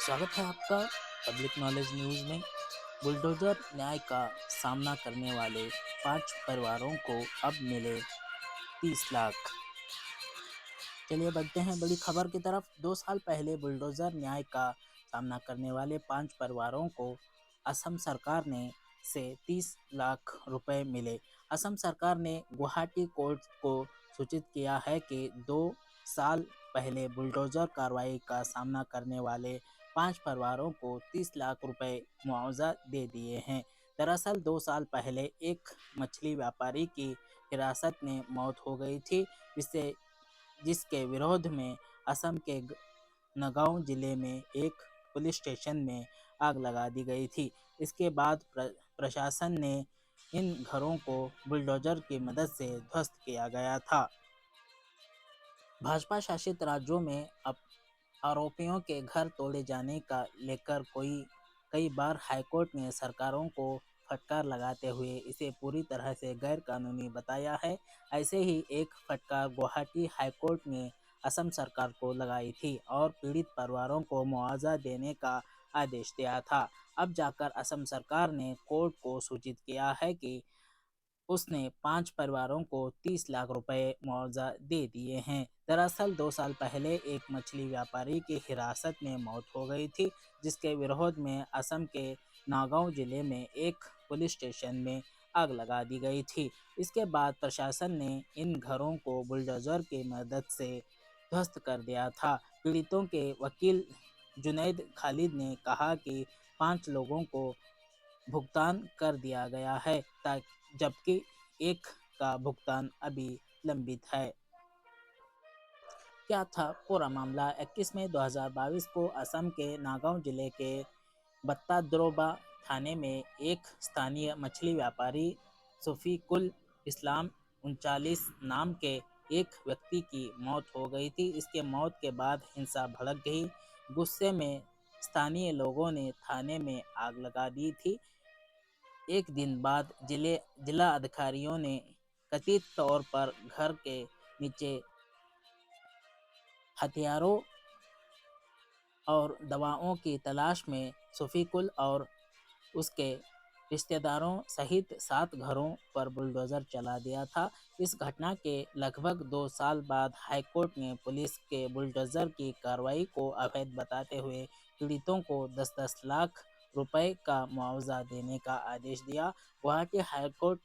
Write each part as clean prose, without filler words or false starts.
स्वागत है आपका पब्लिक नॉलेज न्यूज़ में। बुलडोजर न्याय का सामना करने वाले 5 परिवारों को अब मिले 30 लाख। चलिए बढ़ते हैं बड़ी खबर की तरफ। 2 साल पहले बुलडोजर न्याय का सामना करने वाले 5 परिवारों को असम सरकार ने से 30 लाख रुपए मिले। असम सरकार ने गुवाहाटी कोर्ट को सूचित किया है कि 2 साल पहले बुलडोजर कार्रवाई का सामना करने वाले 5 परिवारों को 30 लाख रुपए मुआवजा दे दिए हैं। दरअसल 2 साल पहले एक मछली व्यापारी की हिरासत में मौत हो गई थी, जिसके विरोध में असम के नगांव जिले में एक पुलिस स्टेशन में आग लगा दी गई थी। इसके बाद प्रशासन ने इन घरों को बुलडोजर की मदद से ध्वस्त किया गया था। भाजपा शासित राज्यों में अब आरोपियों के घर तोड़े जाने का लेकर कई बार हाईकोर्ट ने सरकारों को फटकार लगाते हुए इसे पूरी तरह से गैर कानूनी बताया है। ऐसे ही एक फटकार गुवाहाटी हाईकोर्ट ने असम सरकार को लगाई थी और पीड़ित परिवारों को मुआवजा देने का आदेश दिया था। अब जाकर असम सरकार ने कोर्ट को सूचित किया है कि उसने 5 परिवारों को 30 लाख रुपए मुआवजा दे दिए हैं। दरअसल 2 साल पहले एक मछली व्यापारी की हिरासत में मौत हो गई थी, जिसके विरोध में असम के नागांव जिले में एक पुलिस स्टेशन में आग लगा दी गई थी। इसके बाद प्रशासन ने इन घरों को बुलडोजर की मदद से ध्वस्त कर दिया था। पीड़ितों के वकील जुनैद खालिद ने कहा कि 5 लोगों को भुगतान कर दिया गया है, जबकि एक का भुगतान अभी लंबित है। क्या था पूरा मामला? 21 मई 2022 को असम के नागांव जिले के बत्ताद्रोबा थाने में एक स्थानीय मछली व्यापारी शफीकुल इस्लाम 39 नाम के एक व्यक्ति की मौत हो गई थी। इसके मौत के बाद हिंसा भड़क गई। गुस्से में स्थानीय लोगों ने थाने में आग लगा दी थी। एक दिन बाद जिला अधिकारियों ने कथित तौर पर घर के नीचे हथियारों और दवाओं की तलाश में शफीकुल और उसके रिश्तेदारों सहित 7 घरों पर बुलडोजर चला दिया था। इस घटना के लगभग 2 साल बाद हाईकोर्ट ने पुलिस के बुलडोजर की कार्रवाई को अवैध बताते हुए पीड़ितों को 10-10 लाख रुपए का मुआवजा देने का आदेश दिया। गुवाहाटी हाईकोर्ट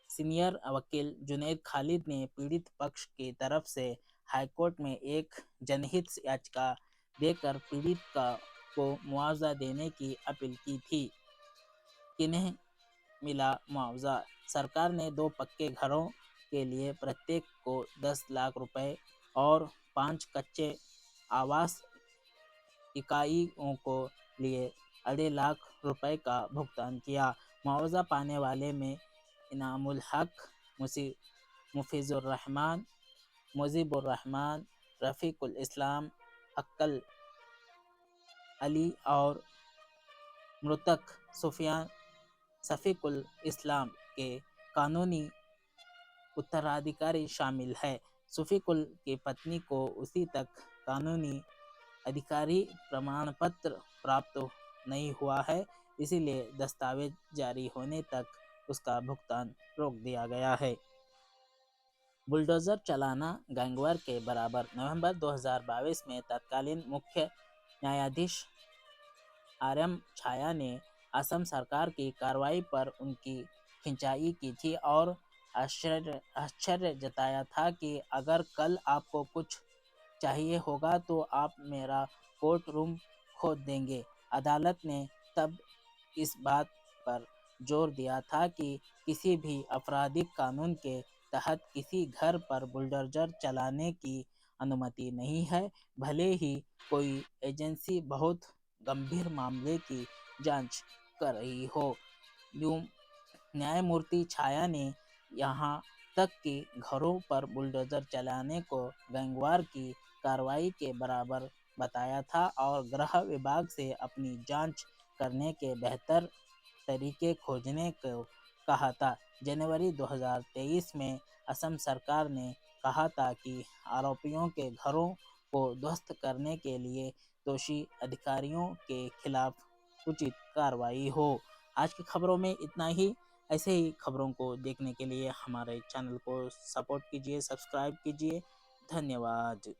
सीनियर वकील जुनैद खालिद ने पीड़ित पक्ष की तरफ से हाईकोर्ट में एक जनहित याचिका देकर पीड़ित को मुआवजा देने की अपील की थी। किन्हें मिला मुआवजा? सरकार ने 2 पक्के घरों के लिए प्रत्येक को 10 लाख रुपए और 5 कच्चे आवास इकाइयों को लिए 2.5 लाख रुपए का भुगतान किया। मुआवजा पाने वाले में इनामुल हक, मुफीजुर रहमान, मुजीबुर रहमान, रफीकुल इस्लाम, अक्कल अली और मृतक शफीकुल इस्लाम के कानूनी उत्तराधिकारी शामिल है। शफीकुल की पत्नी को उसी तक कानूनी अधिकारी प्रमाण पत्र प्राप्त नहीं हुआ है, इसीलिए दस्तावेज जारी होने तक उसका भुगतान रोक दिया गया है। बुलडोजर चलाना गैंगवार के बराबर। नवंबर 2022 में तत्कालीन मुख्य न्यायाधीश आरएम छाया ने असम सरकार की कार्रवाई पर उनकी खिंचाई की थी और आश्चर्य जताया था कि अगर कल आपको कुछ चाहिए होगा तो आप मेरा कोर्ट रूम खोद देंगे। अदालत ने तब इस बात पर जोर दिया था कि किसी भी आपराधिक कानून के तहत किसी घर पर बुलडोजर चलाने की अनुमति नहीं है, भले ही कोई एजेंसी बहुत गंभीर मामले की जांच कर रही हो। न्यायमूर्ति छाया ने यहाँ तक कि घरों पर बुलडोजर चलाने को गैंगवार की कार्रवाई के बराबर बताया था और गृह विभाग से अपनी जांच करने के बेहतर तरीके खोजने को कहा था। जनवरी 2023 में असम सरकार ने कहा था कि आरोपियों के घरों को ध्वस्त करने के लिए दोषी अधिकारियों के खिलाफ उचित कार्रवाई हो। आज की खबरों में इतना ही। ऐसे ही खबरों को देखने के लिए हमारे चैनल को सपोर्ट कीजिए, सब्सक्राइब कीजिए। धन्यवाद।